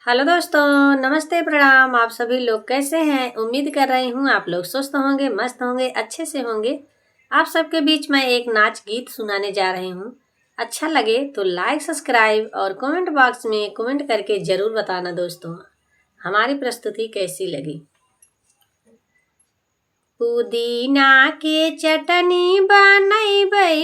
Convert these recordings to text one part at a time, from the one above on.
Hello दोस्तों, नमस्ते प्रणाम। आप सभी लोग कैसे हैं? उम्मीद कर रही हूँ आप लोग स्वस्थ होंगे, मस्त होंगे, अच्छे से होंगे। आप सबके बीच में एक नाच गीत सुनाने जा रही हूँ। अच्छा लगे तो लाइक, सब्सक्राइब और कमेंट बॉक्स में कमेंट करके जरूर बताना दोस्तों, हमारी प्रस्तुति कैसी लगी। पुदीना के चटनी बनैबै,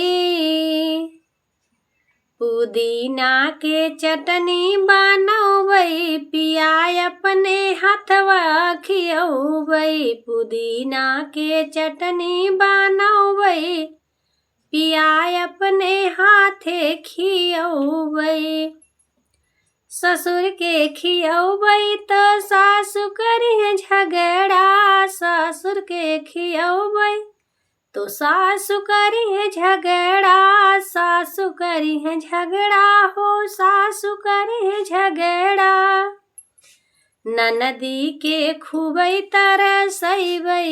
पुदीना के चटनी बनौबै, पिया अपने हथवा खियौबै। पुदीना के चटनी बनौबै, पिया अपने हाथे खियौबै। ससुर के खियौबै तो सासु करिहे झगड़ा, ससुर के खियौबै तो सासु करिहे झगड़ा, सासु करिहे झगड़ा हो, सासु करिहे झगड़ा। ननदी के खुबै तरसैबै,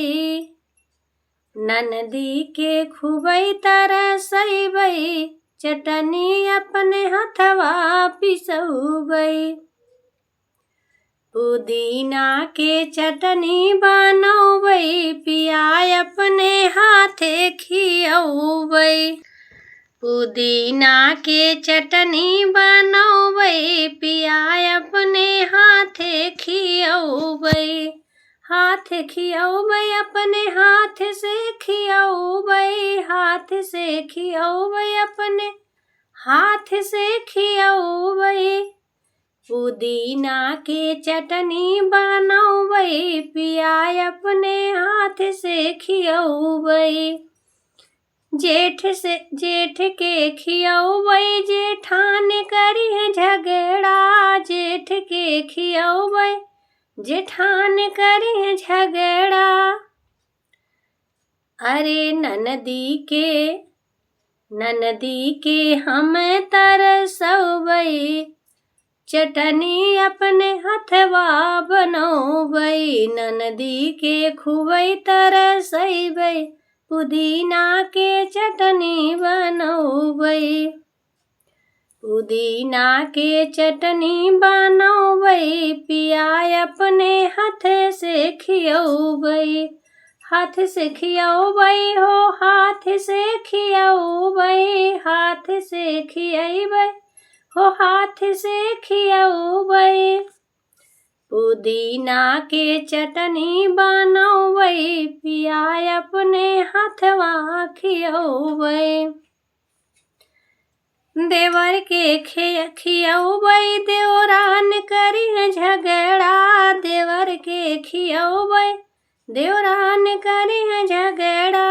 ननदी के खुबै तरसैबै, चटनी अपने हथवा पिसौबै। पुदीना के चटनी बनौबै, पिया अपने हाथे खियौबै। पुदीना के चटनी बनौबै, पिया अपने हाथे खियौबै। हाथ खियौबै, अपने हाथ से खियौबै, हाथ से खियौबै, अपने हाथ से खियौबै। पुदीना के चटनी बनौबै, पिया अपने हाथ से खियौबै। जेठ के खियौबै, जेठान करिहे झगड़ा, जेठ के खियौबै, जेठान करिहे झगड़ा। अरे ननदी के हम तरसौबै, चटनी अपने हथवा बनौबै। ननदी के खुबै तरसैबै, पुदीना के चटनी बनौबै। पुदीना के चटनी बनौबै, पिया अपने हाथ से खियौबै। हाथ से खियौबै हो, हाथ से खियौबै, हाथ से खियैबै हो, हाथ से खियौबै। पुदीना के चटनी बनौबै, पिया अपने हथवा खियौबै। देवर के खियौबै, देवरान करिहे झगड़ा, देवर के खियौबै, देवरान करिहे झगड़ा।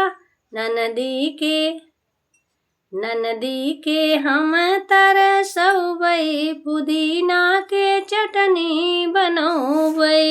ननदी के हम तरसौबै, पुदीना के चटनी बनौबै।